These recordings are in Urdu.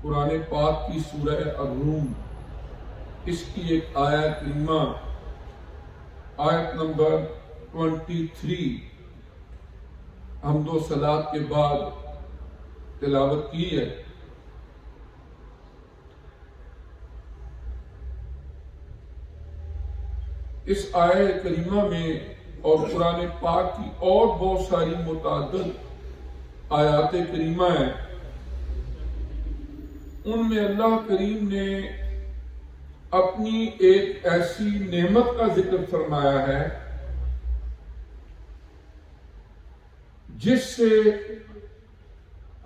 قرآن پاک کی سورہ الروم، اس کی ایک آیت کریمہ، آیت نمبر 23 حمد و صلات کے بعد تلاوت کی ہے۔ اس آیت کریمہ میں اور قرآن پاک کی اور بہت ساری متعدد آیات کریمہ ہیں، ان میں اللہ کریم نے اپنی ایک ایسی نعمت کا ذکر فرمایا ہے جس سے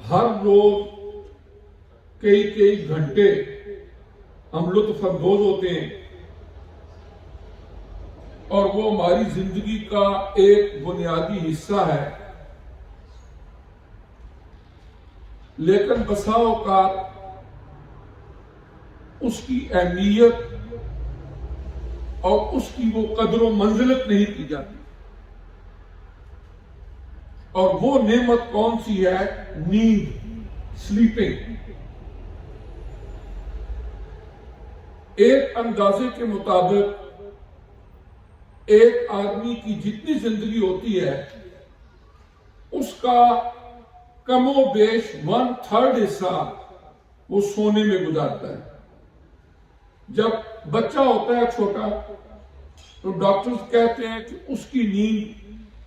ہر روز کئی گھنٹے ہم لطف اندوز ہوتے ہیں، اور وہ ہماری زندگی کا ایک بنیادی حصہ ہے۔ لیکن بسا اوقات اس کی اہمیت اور اس کی وہ قدر و منزلت نہیں کی جاتی۔ اور وہ نعمت کون سی ہے؟ نیند، سلیپنگ۔ ایک اندازے کے مطابق ایک آدمی کی جتنی زندگی ہوتی ہے اس کا کم و بیش 1/3 حصہ وہ سونے میں گزارتا ہے۔ جب بچہ ہوتا ہے چھوٹا تو ڈاکٹرز کہتے ہیں کہ اس کی نیند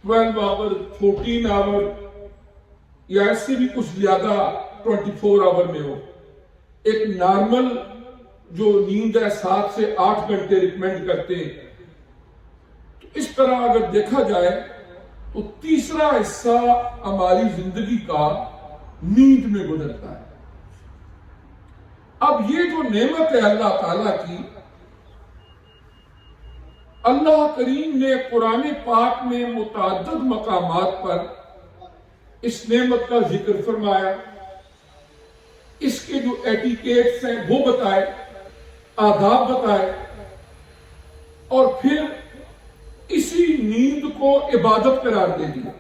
12 آور، 14 آور یا ایسے بھی کچھ زیادہ 24 آور میں ہو۔ ایک نارمل جو نیند ہے 7 سے 8 گھنٹے ریکمینڈ کرتے ہیں۔ تو اس طرح اگر دیکھا جائے تو تیسرا حصہ ہماری زندگی کا نیند میں گزرتا ہے۔ اب یہ جو نعمت ہے اللہ تعالیٰ کی، اللہ کریم نے قرآن پاک میں متعدد مقامات پر اس نعمت کا ذکر فرمایا، اس کے جو ایٹیکیٹس ہیں وہ بتائے، آداب بتائے، اور پھر اسی نیند کو عبادت قرار دے دیا۔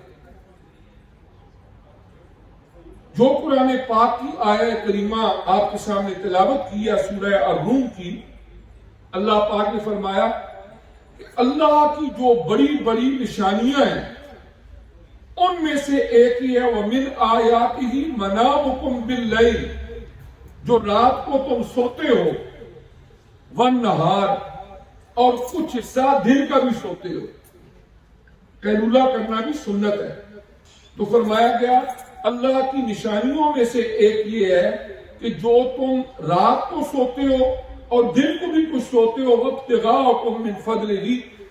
جو قرآن پاک کی آیت کریمہ آپ کے سامنے تلاوت کی ہے سورہ الروم کی، اللہ پاک نے فرمایا کہ اللہ کی جو بڑی بڑی نشانیاں ہیں ان میں سے ایک ہی ہے وَمِنْ آيَاتِهِ مَنَامُكُمْ بِاللَّيْلِ، جو رات کو تم سوتے ہو، وَالنَّهَارِ، اور کچھ حصہ دن کا بھی سوتے ہو۔ قیلولہ کرنا بھی سنت ہے۔ تو فرمایا گیا اللہ کی نشانیوں میں سے ایک یہ ہے کہ جو تم رات کو سوتے ہو اور دن کو بھی کچھ سوتے ہو، وَابْتِغَاءَكُم مِّن فَضْلِهِ،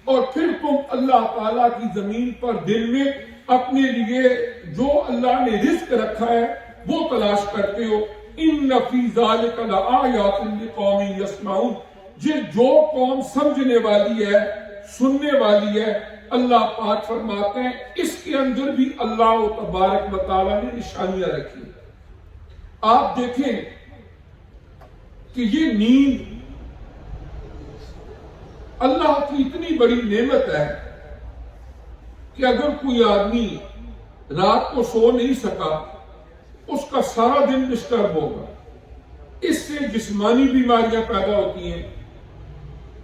اور پھر تم اللہ تعالیٰ کی زمین پر دن میں اپنے لیے جو اللہ نے رزق رکھا ہے وہ تلاش کرتے ہو۔ إِنَّ فِي ذَلِكَ لَآيَاتٍ لِقَوْمٍ يَسْمَعُونَ، جو قوم سمجھنے والی ہے، سننے والی ہے، اللہ پاک فرماتے ہیں اس کے اندر بھی اللہ تبارک و تعالیٰ نے نشانیاں رکھی۔ آپ دیکھیں کہ یہ نیند اللہ کی اتنی بڑی نعمت ہے کہ اگر کوئی آدمی رات کو سو نہیں سکا، اس کا سارا دن ڈسٹرب ہوگا۔ اس سے جسمانی بیماریاں پیدا ہوتی ہیں،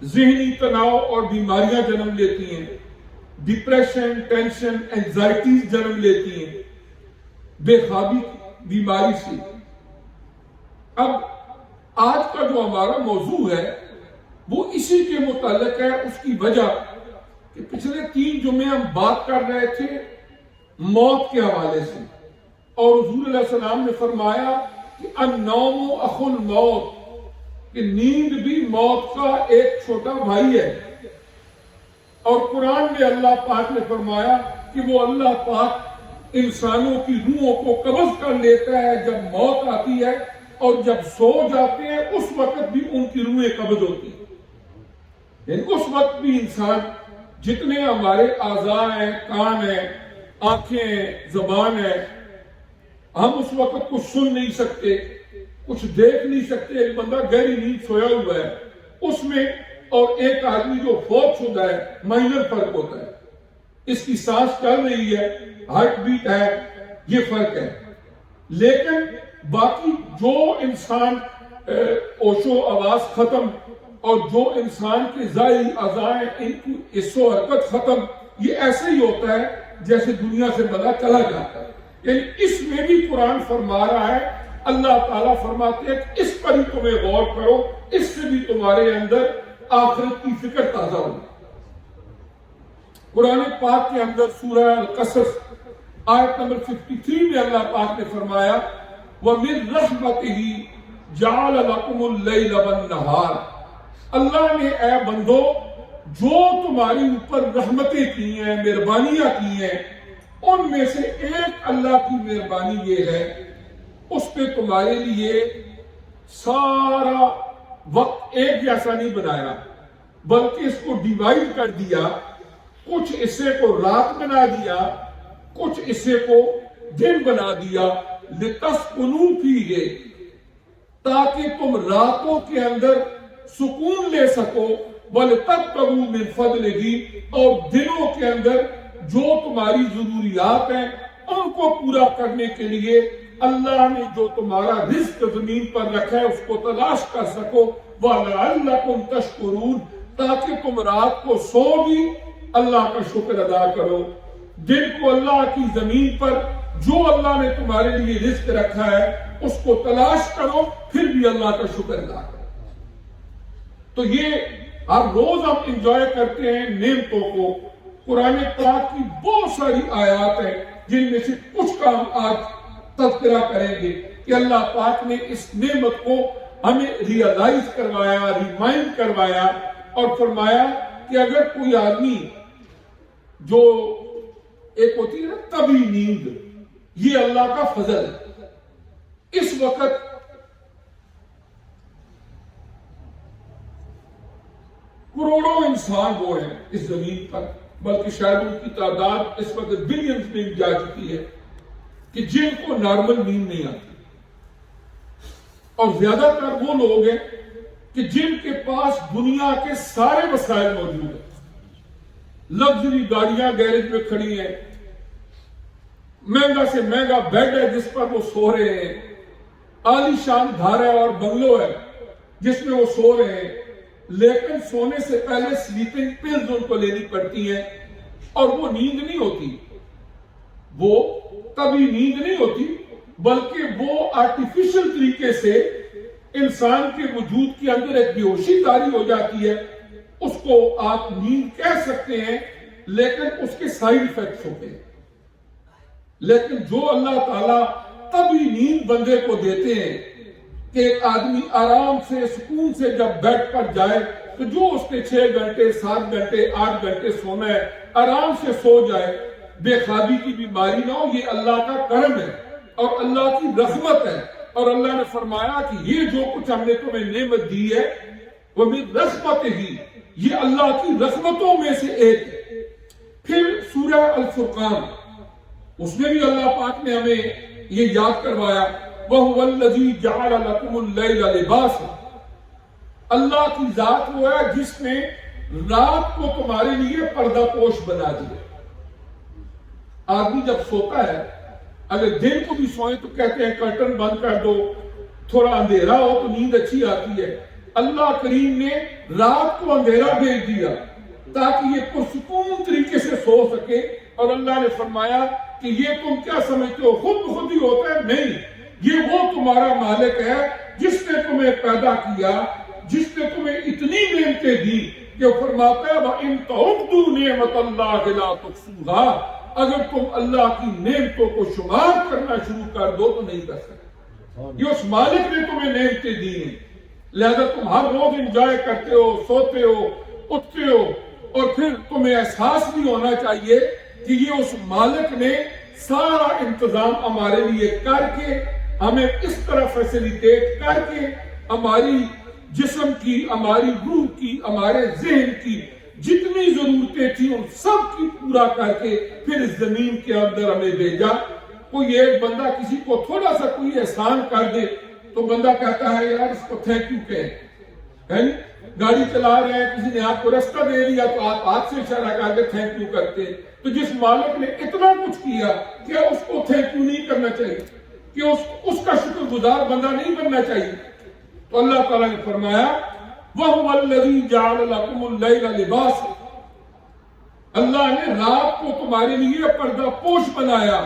ذہنی تناؤ اور بیماریاں جنم لیتی ہیں، ڈپریشن، ٹینشن، اینزائٹیز جنم لیتی ہیں، بے خوابی بیماری سے۔ اب آج کا جو ہمارا موضوع ہے وہ اسی کے متعلق ہے۔ اس کی وجہ کہ پچھلے 3 جمعے ہم بات کر رہے تھے موت کے حوالے سے، اور حضور علیہ السلام نے فرمایا کہ النوم اخو الموت، کہ نیند بھی موت کا ایک چھوٹا بھائی ہے۔ اور قرآن میں اللہ پاک نے فرمایا کہ وہ اللہ پاک انسانوں کی روحوں کو قبض کر لیتا ہے جب موت آتی ہے، اور جب سو جاتے ہیں اس وقت بھی ان کی روحیں قبض ہوتی ہیں۔ یعنی اس وقت بھی انسان جتنے ہمارے اعضاء ہیں، کان ہیں، آنکھیں ہیں، زبان ہے، ہم اس وقت کچھ سن نہیں سکتے، کچھ دیکھ نہیں سکتے۔ ایک بندہ گہری نیند سویا ہوا ہے اس میں، اور ایک آدمی جو فوت شدہ ہے، مائنر فرق ہوتا ہے۔ اس کی سانس چل رہی ہے، ہارٹ بیٹ ہے، یہ فرق ہے۔ لیکن باقی جو انسان اوشو آواز ختم اور جو انسان کے ظاہری اعضاء ان کی حص و حرکت ختم، یہ ایسے ہی ہوتا ہے جیسے دنیا سے بندہ چلا جاتا ہے. یعنی اس میں بھی قرآن فرما رہا ہے، اللہ تعالیٰ فرماتے ہیں کہ اس پر ہی تمہیں غور کرو، اس سے بھی تمہارے اندر آخرت کی فکر تازہ ہوگی. قرآن پاک کے اندر سورہ القصص آیت نمبر 53 میں اللہ پاک نے فرمایا وَمِن رَحْمَتِهِ جَعَلَ لَكُمُ اللَّيْلَ وَالنَّهَارَ، اللہ نے اے بندو جو تمہاری اوپر رحمتیں کی ہیں، مہربانیاں کی ہیں، ان میں سے ایک اللہ کی مہربانی یہ ہے اس پہ تمہارے لیے سارا وقت ایک جیسا نہیں بنایا بلکہ اس کو ڈیوائیڈ کر دیا، کچھ حصے کو رات بنا دیا، کچھ حصے کو دن بنا دیا، لِتَسْكُنُوا فِيهِ، تاکہ تم راتوں کے اندر سکون لے سکو، وَلِتَبْتَغُوا مِنْ فَضْلِهِ، اور دنوں کے اندر جو تمہاری ضروریات ہیں ان کو پورا کرنے کے لیے اللہ نے جو تمہارا رزق زمین پر رکھا ہے اس کو تلاش کر سکو، وَلَعَلَّكُمْ تَشْكُرُونَ، تاکہ تم رات کو سو بھی اللہ کا شکر ادا کرو، دن کو اللہ کی زمین پر جو اللہ نے تمہارے لیے رزق رکھا ہے اس کو تلاش کرو، پھر بھی اللہ کا شکر ادا کرو. تو یہ ہر روز ہم انجوائے کرتے ہیں نعمتوں کو. قرآن پاک کی بہت ساری آیات ہیں جن میں سے کچھ کا ہم آج تذکرہ کریں گے کہ اللہ پاک نے اس نعمت کو ہمیں ریئلائز کروایا، ریمائنڈ کروایا اور فرمایا کہ اگر کوئی آدمی جو ایک ہوتی ہے نا طبی نیند، یہ اللہ کا فضل ہے. اس وقت کروڑوں انسان وہ ہیں اس زمین پر، بلکہ شاید ان کی تعداد اس وقت بلینز میں جا چکی ہے کہ جن کو نارمل نیند نہیں آتی، اور زیادہ تر وہ لوگ ہیں کہ جن کے پاس دنیا کے سارے وسائل موجود ہیں، لگژری گاڑیاں گیرج میں کھڑی ہیں، مہنگا سے مہنگا بیڈ ہے جس پر وہ سو رہے ہیں، عالی شان گھر ہے اور بنگلو ہے جس میں وہ سو رہے ہیں، لیکن سونے سے پہلے سلیپنگ پلز ان کو لینی پڑتی ہیں، اور وہ نیند نہیں ہوتی، وہ کبھی نیند نہیں ہوتی، بلکہ وہ آرٹیفیشل طریقے سے انسان کے وجود کے اندر ایک بے ہوشی طاری ہو جاتی ہے. اس کو آپ نیند کہہ سکتے ہیں لیکن اس کے سائیڈ ایفیکٹس ہوتے ہیں. لیکن جو اللہ تعالیٰ تبھی نیند بندے کو دیتے ہیں کہ ایک آدمی آرام سے سکون سے جب بیڈ پر جائے تو جو اس نے 6 گھنٹے 7 گھنٹے 8 گھنٹے سونا ہے آرام سے سو جائے، بے خوابی کی بیماری نہ ہو. یہ اللہ کا کرم ہے اور اللہ کی رحمت ہے، اور اللہ نے فرمایا کہ یہ جو کچھ ہم نے تمہیں نعمت دی ہے وہ من رحمتہ، یہ اللہ کی رحمتوں میں سے ایک ہے. پھر سورہ الفرقان، اس میں بھی اللہ پاک نے ہمیں یہ یاد کروایا وَهُوَ الَّذِي جَعَلَ لَكُمُ اللَّيْلَ لِبَاسًا، اللہ کی ذات وہ ہے جس نے رات کو تمہارے لیے پردہ پوش بنا دیا. آدمی جب سوتا ہے، اگر دن کو بھی سوئے تو کہتے ہیں کرٹن بند کر دو، تھوڑا اندھیرا ہو تو نیند اچھی آتی ہے. اللہ کریم نے رات کو اندھیرا بھیج دیا تاکہ یہ پرسکون طریقے سے سو سکے، اور اللہ نے فرمایا کہ یہ تم کیا سمجھتے ہو خود بخود ہی ہوتا ہے؟ نہیں، یہ وہ تمہارا مالک ہے جس نے تمہیں پیدا کیا، جس نے تمہیں اتنی نعمتیں دی کہ فرماتا ہے وَإِن تَعُدُّوا نِعْمَتَ اللَّهِ لَا تُحْصُوهَا، اگر تم اللہ کی نعمتوں کو شمار کرنا شروع کر دو تو نہیں کر سکتے. یہ اس مالک نے تمہیں نعمتیں دی ہیں، لہذا تم ہر روز انجوائے کرتے ہو، سوتے ہو، اٹھتے ہو، اور پھر تمہیں احساس بھی ہونا چاہیے کہ یہ اس مالک نے سارا انتظام ہمارے لیے کر کے ہمیں اس طرح فیسیلیٹیٹ کر کے ہماری جسم کی، ہماری روح کی، ہمارے ذہن کی جتنی ضرورتیں تھیں ان سب کی پورا کر کے پھر اس زمین کے اندر ہمیں بھیجا. کوئی ایک بندہ کسی کو تھوڑا سا کوئی احسان کر دے تو بندہ کہتا ہے یار اس کو تھینک یو کہیں. گاڑی چلا رہے ہیں، کسی نے آپ کو راستہ دے دیا تو آپ ہاتھ سے اشارہ کر کے تھینک یو کرتے. تو جس مالک نے اتنا کچھ کیا کیا اس کو تھینک یو نہیں کرنا چاہیے؟ کہ اس کا شکر گزار بندہ نہیں بننا چاہیے؟ تو اللہ تعالیٰ نے فرمایا وَهُوَ الَّذِي جَعَلَ لَكُمُ اللَّيْلَ لِبَاسًا، اللہ نے رات کو تمہارے لیے پردہ پوش بنایا،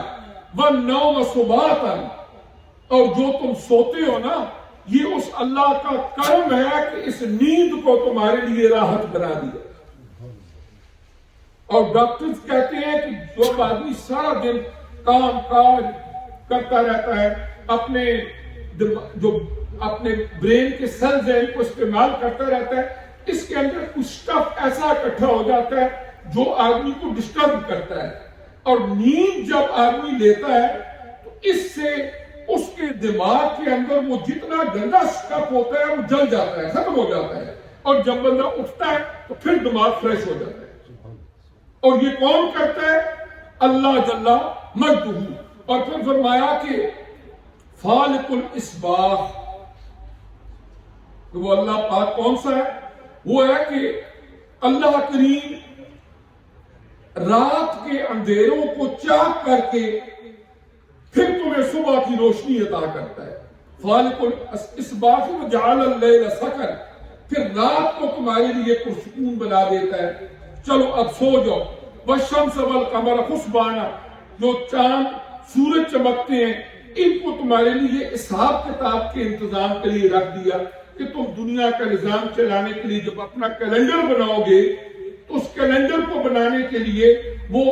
وَالنَّوْمَ سُبَاتًا، اور جو تم سوتے ہو نا یہ اس اللہ کا کرم ہے کہ اس نیند کو تمہارے لیے راحت بنا دیا۔ اور ڈاکٹرز کہتے ہیں کہ جو آدمی سارا دن کام کاج کرتا رہتا ہے، اپنے برین کے سیلز ہیں ان کو استعمال کرتا رہتا ہے، اس کے اندر کچھ سٹف ایسا اکٹھا ہو جاتا ہے جو آدمی کو ڈسٹرب کرتا ہے، اور نیند جب آدمی لیتا ہے تو اس سے اس کے دماغ کے اندر وہ جتنا گندا سٹف ہوتا ہے وہ جل جاتا ہے، ختم ہو جاتا ہے، اور جب بندہ اٹھتا ہے تو پھر دماغ فریش ہو جاتا ہے۔ اور یہ کون کرتا ہے؟ اللہ جل مجدہ۔ اور پھر فرمایا کہ فالق الاصباح، تو وہ اللہ پاک کون سا ہے؟ وہ ہے کہ اللہ کریم رات کے اندھیروں کو چاک کر کے پھر تمہیں صبح کی روشنی عطا کرتا ہے۔ فالق الاصباح وجعل اللیل سکن، پھر رات کو تمہارے لیے پرسکون بنا دیتا ہے، چلو اب سو جاؤ۔ والشمس والقمر حسبانا، جو چاند سورج چمکتے ہیں ان کو تمہارے لیے حساب کتاب کے انتظام کے لیے رکھ دیا کہ تم دنیا کا نظام چلانے کے لیے جب اپنا کیلنڈر بناؤ گے تو اس کیلنڈر کو بنانے کے لیے وہ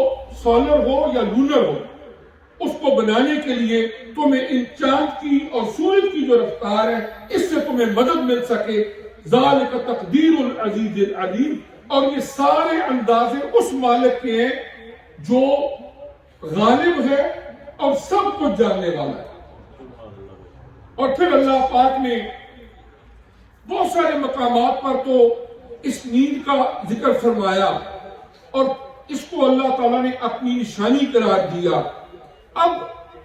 سولر ہو یا لونر ہو، اس کو بنانے کے لیے تمہیں ان چاند کی اور سورج کی جو رفتار ہے اس سے تمہیں مدد مل سکے۔ ذالک تقدیر العزیز العلیم، اور یہ سارے اندازے اس مالک کے ہیں جو غالب ہے اور سب کچھ جاننے والا ہے۔ اور پھر اللہ پاک نے بہت سارے مقامات پر تو اس نیند کا ذکر فرمایا اور اس کو اللہ تعالیٰ نے اپنی نشانی قرار دیا۔ اب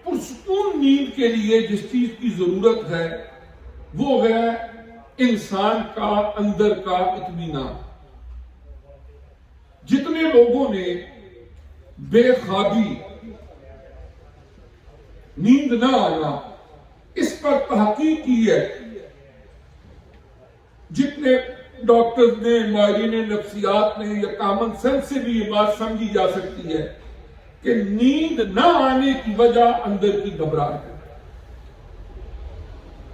پرسکون نیند کے لیے جس چیز کی ضرورت ہے وہ ہے انسان کا اندر کا اطمینان۔ جتنے لوگوں نے بے خوابی، نیند نہ آنا، اس پر تحقیق کی ہے، جتنے ڈاکٹرز نے، ماہرین نفسیات نے، یا کامن سینس سے بھی یہ بات سمجھی جا سکتی ہے کہ نیند نہ آنے کی وجہ اندر کی گھبراہٹ ہے،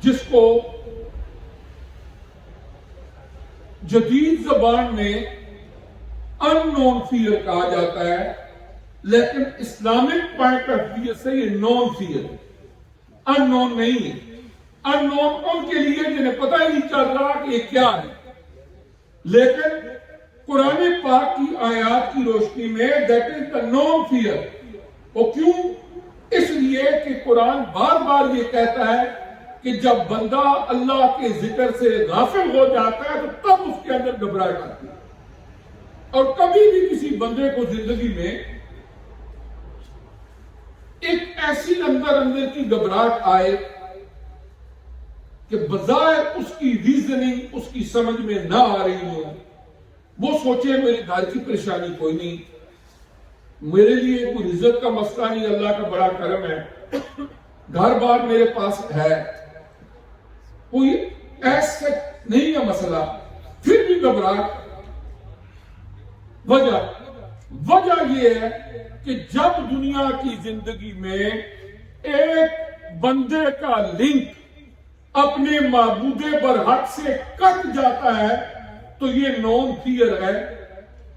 جس کو جدید زبان میں ان نون فیئر کہا جاتا ہے، لیکن اسلامک پوائنٹ آف ویو سے یہ نون فیئر ہے، ان نون نہیں ہے۔ ان نون ان کے لیے جنہیں پتہ ہی نہیں چل رہا کہ یہ کیا ہے، لیکن قرآن پاک کی آیات کی روشنی میں that is the known fair. وہ کیوں؟ اس لیے کہ قرآن بار بار یہ کہتا ہے کہ جب بندہ اللہ کے ذکر سے غافل ہو جاتا ہے تو تب اس کے اندر گھبراہٹ آتی ہے۔ اور کبھی بھی کسی بندے کو زندگی میں ایک ایسی اندر کی گھبراہٹ آئے کہ بظاہر اس کی ریزننگ اس کی سمجھ میں نہ آ رہی ہو، وہ سوچے میرے گھر کی پریشانی کوئی نہیں، میرے لیے کوئی رزق کا مسئلہ نہیں، اللہ کا بڑا کرم ہے، گھر بار میرے پاس ہے، کوئی ایسا نہیں ہے مسئلہ، پھر بھی گھبراہٹ۔ وجہ یہ ہے کہ جب دنیا کی زندگی میں ایک بندے کا لنک اپنے معبود برحق سے کٹ جاتا ہے تو یہ نون فیئر ہے،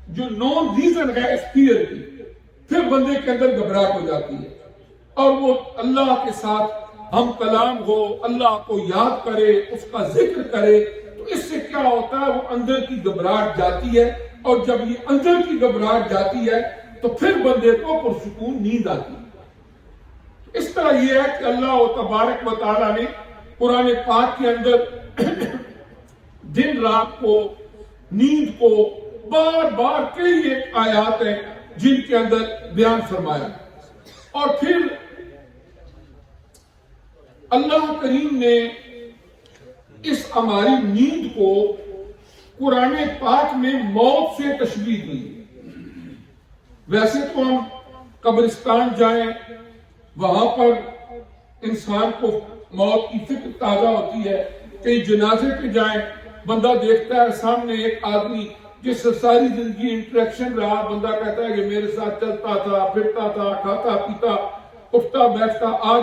جو نون ریزن ہے اس فیئر کی، پھر بندے کے اندر گھبراہٹ ہو جاتی ہے اور وہ اللہ کے ساتھ ہم کلام ہو، اللہ کو یاد کرے، اس کا ذکر کرے، تو اس سے کیا ہوتا ہے، وہ اندر کی گھبراہٹ جاتی ہے، اور جب یہ اندر کی گھبراہٹ جاتی ہے تو پھر بندے کو پرسکون نیند آتی ہے۔ اس طرح یہ ہے کہ اللہ تبارک و تعالیٰ نے قرآن پاک کے اندر دن رات کو، نیند کو بار بار کئی ایک آیات ہیں جن کے اندر بیان فرمایا، اور پھر اللہ کریم نے اس ہماری نیند کو قرآن پاک میں موت سے تشبیہ دی۔ ویسے تو ہم قبرستان جائیں، وہاں پر انسان کو موت کی فکر تازہ ہوتی ہے. کئی جنازے پہ جائیں, بندہ دیکھتا ہے سامنے ایک آدمی جس سے ساری زندگی انٹریکشن رہا, بندہ کہتا ہے کہ میرے ساتھ چلتا تھا, پھرتا تھا, کھاتا پیتا, اٹھتا بیٹھتا, آج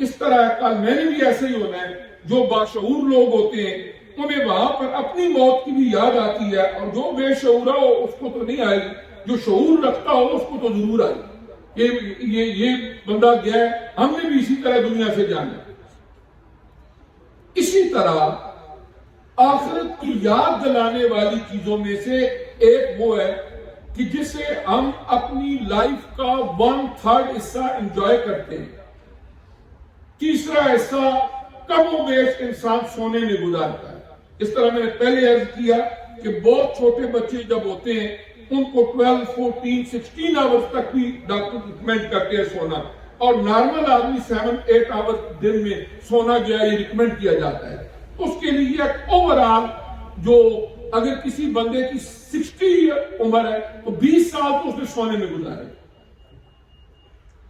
اس طرح ہے, کل میں نے بھی ایسے ہی ہونا ہے. جو باشعور لوگ ہوتے ہیں انہیں وہاں پر اپنی موت کی بھی یاد آتی ہے, اور جو بے شعورہ ہو اس کو تو نہیں آئے گی, جو شعور رکھتا ہو اس کو تو ضرور آئے گی. یہ بندہ گیا ہے, ہم نے بھی اسی طرح دنیا سے جانا. اسی طرح آخرت کی یاد دلانے والی چیزوں میں سے ایک وہ ہے کہ جسے ہم اپنی لائف کا 1/3 حصہ انجوائے کرتے ہیں, تیسرا حصہ کم و بیش انسان سونے میں گزارتا ہے. اس طرح میں نے پہلے عرض کیا کہ بہت چھوٹے بچے جب ہوتے ہیں ان کو 12, 14, 16 آورز تک بھی ڈاکٹر ریکمینڈ کرتے ہیں سونا, اور نارمل آدمی 7, 8 آورز دن میں سونا جو ہے یہ ریکمینڈ کیا جاتا ہے. اس کے لیے اوورآل جو اگر کسی بندے کی 60 عمر ہے تو 20 سال تو اس نے سونے میں گزارے.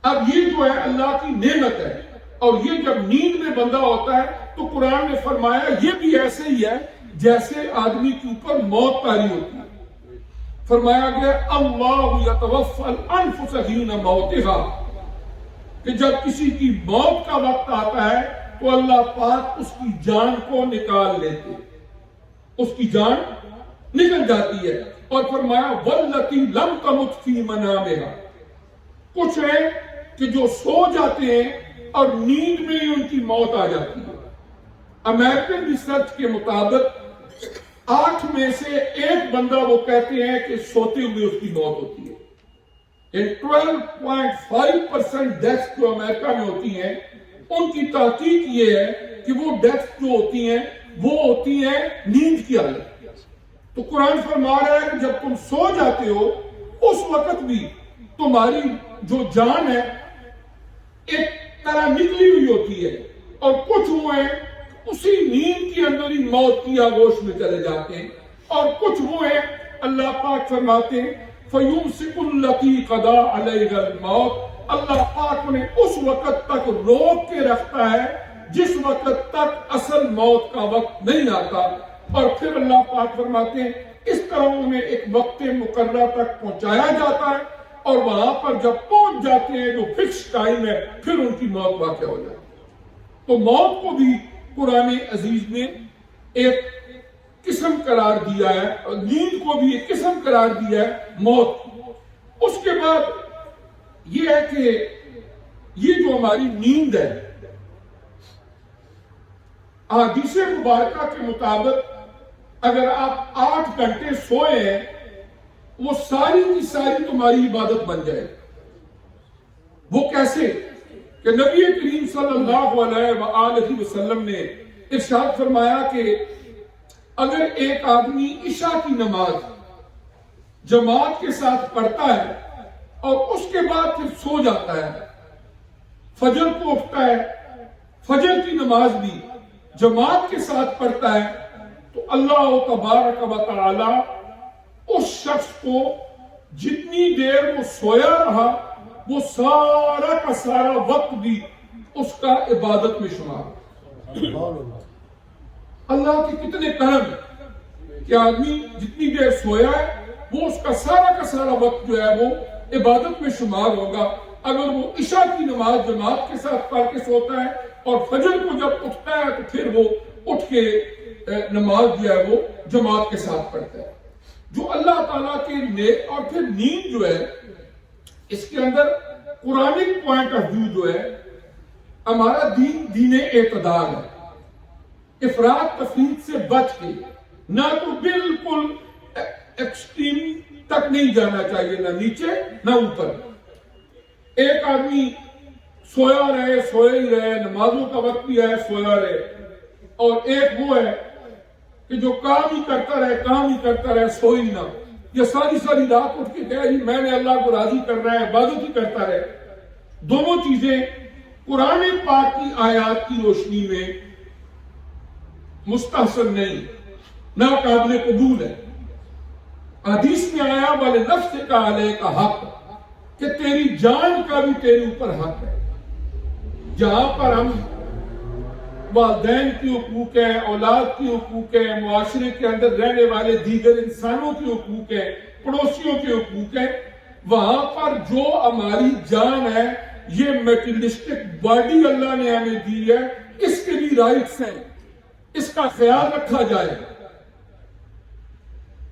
اب یہ جو ہے اللہ کی نعمت ہے, اور یہ جب نیند میں بندہ ہوتا ہے تو قرآن نے فرمایا یہ بھی ایسے ہی ہے جیسے آدمی کے اوپر موت طاری ہوتی ہے. فرمایا گیا اللہ یتوفی الانفس حین موتها, کہ جب کسی کی موت کا وقت آتا ہے تو اللہ پاک اس کی جان کو نکال لیتے, اس کی جان نکل جاتی ہے. اور فرمایا واللتی لم تمت فی منامها, کچھ ہے کہ جو سو جاتے ہیں اور نیند میں ہی ان کی موت آ جاتی ہے. امریکن ریسرچ کے مطابق 8 میں سے 1 بندہ وہ کہتے ہیں کہ سوتے ہوئے اس کی موت ہوتی ہے. 12.5% ڈیتھ جو امریکہ میں ہوتی ہیں ان کی تحقیق یہ ہے کہ وہ ڈیتھ جو ہوتی ہیں وہ ہوتی ہیں نیند کی حالت. تو قرآن فرما رہا ہے کہ جب تم سو جاتے ہو اس وقت بھی تمہاری جو جان ہے ایک طرح نکلی ہوئی ہوتی ہے, اور کچھ ہوئے اسی نیند کے اندر ہی موت کی آغوش میں چلے جاتے ہیں, اور کچھ ہوئے اللہ پاک فرماتے ہیں فَيُمْسِكُ الَّتِي قَضَىٰ عَلَيْهَا الْمَوْتِ, اللہ پاک انہیں اس وقت تک روک کے رکھتا ہے جس وقت تک اصل موت کا وقت نہیں آتا. اور پھر اللہ پاک فرماتے ہیں اس طرح انہیں ایک وقت مقررہ تک پہنچایا جاتا ہے, اور وہاں پر جب پہنچ جاتے ہیں جو فکس ٹائم ہے پھر ان کی موت واقع ہو جاتی ہے. تو موت کو بھی قرآن عزیز نے ایک قسم قرار دیا ہے, اور نیند کو بھی ایک قسم قرار دیا ہے موت. اس کے بعد یہ ہے کہ یہ جو ہماری نیند ہے, احادیث مبارکہ کے مطابق اگر آپ 8 گھنٹے سوئے ہیں وہ ساری کی ساری تمہاری عبادت بن جائے. وہ کیسے کہ نبی کریم صلی اللہ علیہ وآلہ وسلم نے ارشاد فرمایا کہ اگر ایک آدمی عشاء کی نماز جماعت کے ساتھ پڑھتا ہے اور اس کے بعد پھر سو جاتا ہے, فجر کو اٹھتا ہے, فجر کی نماز بھی جماعت کے ساتھ پڑھتا ہے, تو اللہ تبارک و تعالی اس شخص کو جتنی دیر وہ سویا رہا وہ سارا کا سارا وقت بھی اس کا عبادت میں شمار. اللہ کے کتنے کرم کہ آدمی جتنی دیر سویا ہے وہ اس کا سارا وقت جو ہے وہ عبادت میں شمار ہوگا. اگر وہ عشاء کی نماز جماعت کے ساتھ پڑھ کے سوتا ہے اور فجر کو جب اٹھتا ہے تو پھر وہ اٹھ کے نماز جو ہے وہ جماعت کے ساتھ پڑھتا ہے. جو اللہ تعالیٰ کے اور پھر نیند جو ہے اس کے اندر قرآنک پوائنٹ آف ویو جو ہے ہمارا دین اعتدال ہے. افراط تفریط سے بچ کے, نہ تو بالکل ایکسٹریم تک نہیں جانا چاہیے, نہ نیچے نہ اوپر. ایک آدمی سویا رہے سویا ہی رہے, نمازوں کا وقت بھی ہے سویا رہے, اور ایک وہ ہے کہ جو کام ہی کرتا رہے سوئی نہ, یا ساری رات اٹھ کے کہے جی میں نے اللہ کو راضی کرنا ہے, عبادت ہی کرتا رہے. دونوں چیزیں قرآن پاک کی آیات کی روشنی میں مستحسن نہیں, ناقابل قبول ہے. حدیث میں آیا والے نفس کا علیہ کا حق, کہ تیری جان کا بھی تیرے اوپر حق ہے. جہاں پر ہم والدین کی حقوق ہے، اولاد کی حقوق ہے، معاشرے کے اندر رہنے والے دیگر انسانوں کی حقوق ہے، پڑوسیوں کے حقوق ہے، وہاں پر جو ہماری جان ہے، یہ میٹریلسٹک باڈی اللہ نے ہمیں دی ہے، اس کے بھی رائٹس ہیں، اس کا خیال رکھا جائے،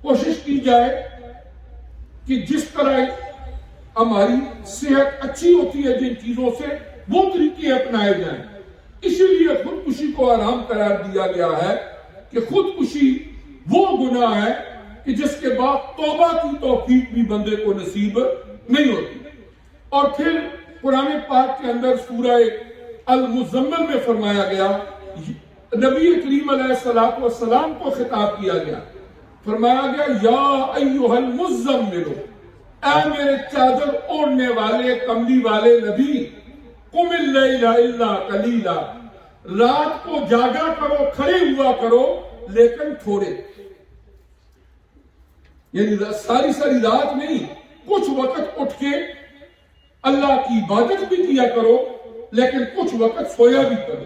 کوشش کی جائے کہ جس طرح ہماری صحت اچھی ہوتی ہے جن چیزوں سے، وہ طریقے اپنائے جائیں۔ اسی لیے خودکشی کو حرام قرار دیا گیا ہے کہ خودکشی وہ گناہ ہے کہ جس کے بعد توبہ کی توفیق بھی بندے کو نصیب نہیں ہوتی۔ اور پھر قرآن پاک کے اندر سورہ المزمل میں فرمایا گیا، نبی کریم علیہ الصلوۃ والسلام کو خطاب کیا گیا، فرمایا گیا یا ایھا المزمل، اے میرے چادر اوڑھنے والے کملی والے نبی، قم اللیل الا قلیلا، رات کو جاگا کرو، کھڑے ہوا کرو لیکن تھوڑے، یعنی ساری رات نہیں، کچھ وقت اٹھ کے اللہ کی عبادت بھی کیا کرو لیکن کچھ وقت سویا بھی کرو۔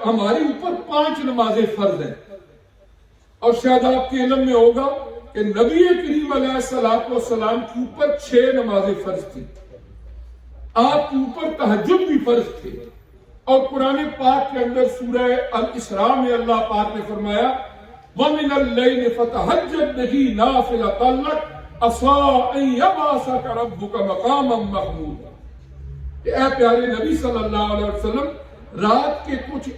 ہمارے اوپر 5 نمازیں فرض ہیں، اور شاید آپ کے علم میں ہوگا کہ نبی کریم علیہ الصلوۃ والسلام کے اوپر 6 نمازیں فرض تھی، آپ کے اوپر تہجد بھی فرض تھے۔ اور قرآن پاک کے اندر سورہ الاسراء میں اللہ پاک نے فرمایا وَمِنَ اللَّيْلِ فَتَهَجَّدْ بِهِ نَافِلَةً لَكَ عَسَىٰ أَن يَبْعَثَكَ رَبُّكَ مَقَامًا مَحْمُودًا۔ کہ اے پیارے نبی صلی اللہ علیہ وسلم، رات کے کچھ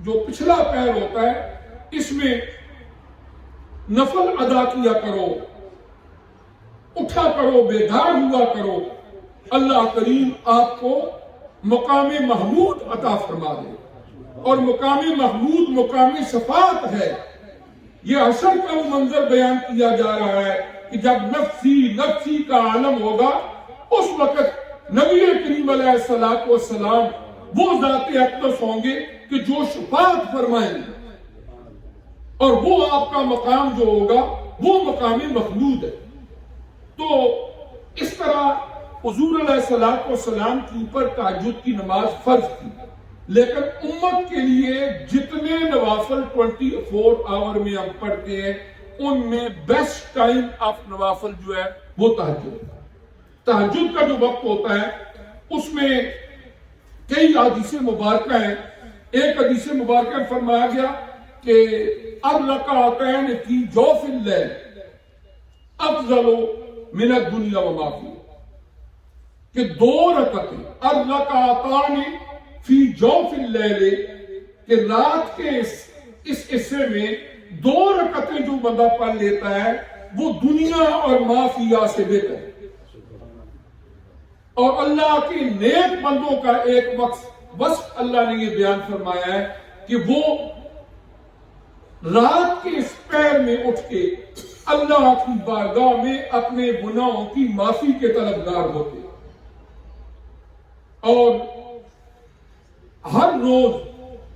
جو پچھلا پہر ہوتا ہے اس میں نفل ادا کیا کرو، اٹھا کرو، بیدار ہوا کرو، اللہ کریم آپ کو مقام محمود عطا فرما دے۔ اور مقام محمود مقام شفاعت ہے۔ یہ حشر کا وہ منظر بیان کیا جا رہا ہے کہ جب نفسی نفسی کا عالم ہوگا، اس وقت نبی کریم علیہ الصلوۃ والسلام وہ ذات اقدس ہوں گے کہ جو شفاعت فرمائیں گے، اور وہ آپ کا مقام جو ہوگا وہ مقام محمود ہے۔ تو اس طرح حضور علیہ الصلوۃ والسلام کے اوپر تہجد کی نماز فرض تھی، لیکن امت کے لیے جتنے نوافل 24 آور میں ہم پڑھتے ہیں، ان میں بیسٹ ٹائم آف نوافل جو ہے وہ تہجد۔ تہجد کا جو وقت ہوتا ہے اس میں کئی حدیث مبارکہ ہیں۔ ایک حدیث مبارکہ میں فرمایا گیا کہ الرکعتین فی جوف اللیل افضل من الدنیا وما فیہا، کہ 2 رکعتیں الرکعتان فی جوف اللیل، کہ رات کے اس حصے میں 2 رکعتیں جو بندہ پڑھ لیتا ہے وہ دنیا اور ما فیہا سے بہتر ہے۔ اور اللہ کے نیک بندوں کا ایک وصف اللہ نے یہ بیان فرمایا ہے کہ وہ رات کے اس پہر میں اٹھ کے اللہ کی بارگاہ میں اپنے گناہوں کی معافی کے طلبگار ہوتے، اور ہر روز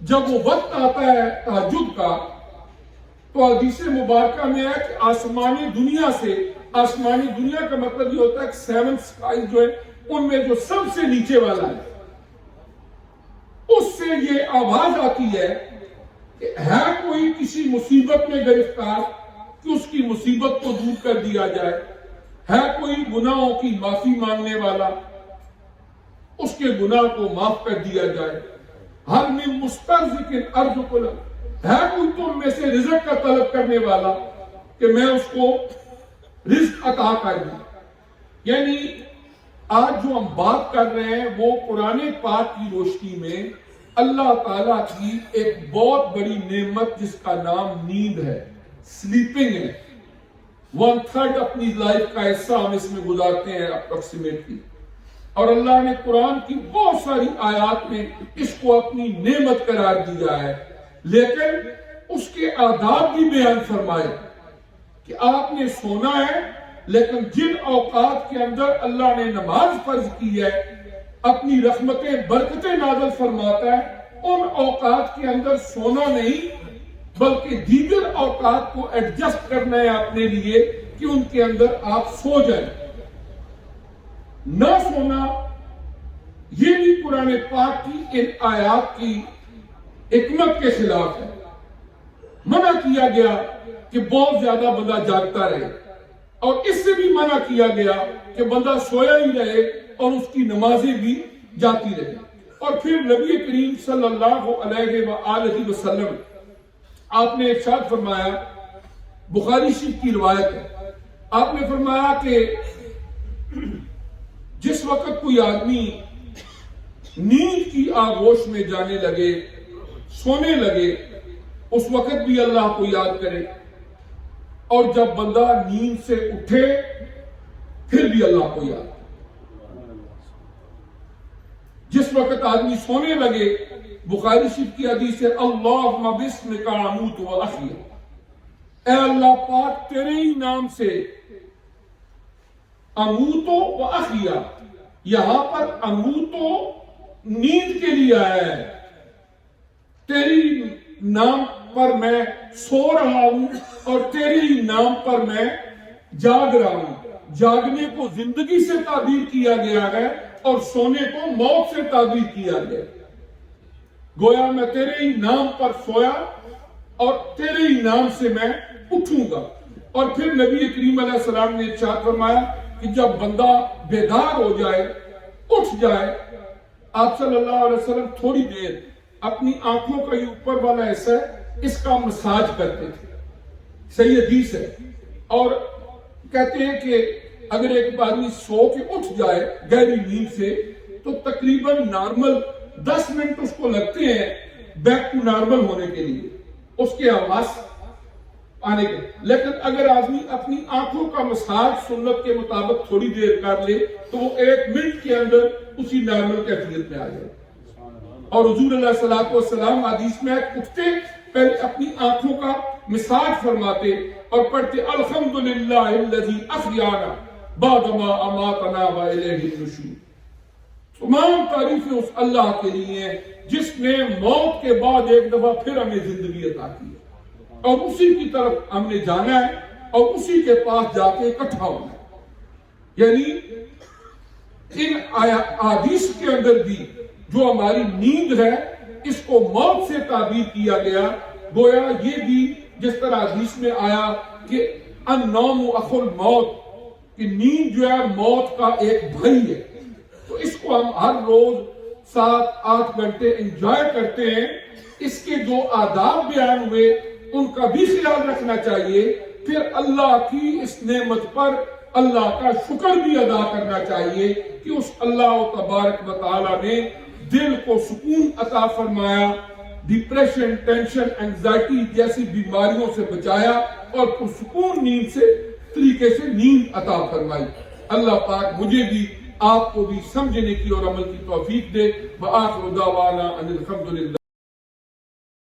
جب وہ وقت آتا ہے تہجد کا تو حدیث مبارکہ میں ہے کہ آسمانی دنیا سے، آسمانی دنیا کا مطلب یہ ہوتا ہے کہ 7 سکائی جو ہے ان میں جو سب سے نیچے والا ہے، اس سے یہ آواز آتی ہے کہ ہے کوئی کسی مصیبت میں گرفتار کہ اس کی مصیبت کو دور کر دیا جائے، ہے کوئی گناہوں کی معافی مانگنے والا اس کے گناہ کو معاف کر دیا جائے، ہر من مسترزق ارزق لہ، ہے کوئی تم میں سے رزق کا طلب کرنے والا کہ میں اس کو رزق عطا کر دوں۔ یعنی آج جو ہم بات کر رہے ہیں وہ قرآن پاک کی روشنی میں اللہ تعالیٰ کی ایک بہت بڑی نعمت جس کا نام نیند ہے، سلیپنگ ہے۔ 1/3 اپنی لائف کا حصہ ہم اس میں گزارتے ہیں اپروکسیمیٹلی، اور اللہ نے قرآن کی بہت ساری آیات میں اس کو اپنی نعمت قرار دیا ہے، لیکن اس کے آداب بھی بیان فرمائے کہ آپ نے سونا ہے، لیکن جن اوقات کے اندر اللہ نے نماز فرض کی ہے، اپنی رحمتیں برکتیں نازل فرماتا ہے، ان اوقات کے اندر سونا نہیں بلکہ دیگر اوقات کو ایڈجسٹ کرنا ہے اپنے لیے کہ ان کے اندر آپ سو جائیں۔ نہ سونا یہ بھی قرآن پاک کی ان آیات کی حکمت کے خلاف ہے۔ منع کیا گیا کہ بہت زیادہ بندہ جاگتا رہے، اور اس سے بھی منع کیا گیا کہ بندہ سویا ہی رہے اور اس کی نمازیں بھی جاتی رہے۔ اور پھر نبی کریم صلی اللہ علیہ وآلہ وسلم آپ نے ارشاد فرمایا، بخاری شریف کی روایت ہے، آپ نے فرمایا کہ جس وقت کوئی آدمی نیند کی آغوش میں جانے لگے، سونے لگے، اس وقت بھی اللہ کو یاد کرے، اور جب بندہ نیند سے اٹھے پھر بھی اللہ کو یاد کرے۔ جس وقت آدمی سونے لگے، بخاری شریف کی حدیث ہے، اللہم بسمک اموت و احیا، اے اللہ پاک تیرے ہی نام سے اموت و احیا، یہاں پر اموت نیند کے لیے آیا ہے، تیری نام پر میں سو رہا ہوں اور تیری نام پر میں جاگ رہا ہوں۔ جاگنے کو زندگی سے تعبیر کیا گیا ہے اور سونے کو موت سے تعبیر کیا گیا، گویا میں تیرے ہی نام پر سویا اور تیرے ہی نام سے میں اٹھوں گا۔ اور پھر نبی کریم علیہ السلام نے ارشاد فرمایا کہ جب بندہ بیدار ہو جائے، اٹھ جائے، آپ صلی اللہ علیہ وسلم تھوڑی دیر اپنی آنکھوں کا یہ اوپر والا حصہ ہے، اس کا مساج کرتے تھے، صحیح حدیث ہے، اور کہتے ہیں کہ اگر ایک آدمی سو کے اٹھ جائے گہری نیند سے تو تقریباً نارمل 10 منٹ اس کو لگتے ہیں بیک ٹو نارمل ہونے کے لیے، اس کے حواس آنے کے۔ لیکن اگر آدمی اپنی آنکھوں کا مساج سنت کے مطابق تھوڑی دیر کر لے تو وہ 1 منٹ کے اندر اسی نارمل کیفیت میں آ جائے۔ اور حضور علیہ الصلوۃ والسلام حدیث میں اٹھتے پہلے اپنی آنکھوں کا مساج فرماتے اور پڑھتے الحمدللہ الذی احیانا بعدما اماتنا والیہ النشور، تمام تعریفیں اس اللہ کے لیے ہیں جس نے موت کے بعد ایک دفعہ پھر ہمیں زندگی عطا کی ہے، اور اسی کی طرف ہم نے جانا ہے اور اسی کے پاس جا کے اکٹھا ہونا ہے۔ یعنی ان احادیث کے اندر بھی جو ہماری نیند ہے اس کو موت سے تعبیر کیا گیا، گویا یہ بھی جس طرح حدیث میں آیا کہ النوم اخو الموت، کہ نیند جو ہے موت کا ایک بھائی ہے، تو اس کو ہم ہر روز 7-8 گھنٹے انجوائے کرتے ہیں۔ اس کے جو آداب بیان ہوئے ان کا بھی خیال رکھنا چاہیے، پھر اللہ کی اس نعمت پر اللہ کا شکر بھی ادا کرنا چاہیے کہ اس اللہ تبارک و تعالی نے دل کو سکون عطا فرمایا، ڈپریشن، ٹینشن، انگزائٹی جیسی بیماریوں سے بچایا اور پرسکون نیند سے طریقے سے نیند عطا فرمائی۔ اللہ پاک مجھے بھی آپ کو بھی سمجھنے کی اور عمل کی توفیق دے۔ وآخر دعوانا ان الحمدللہ۔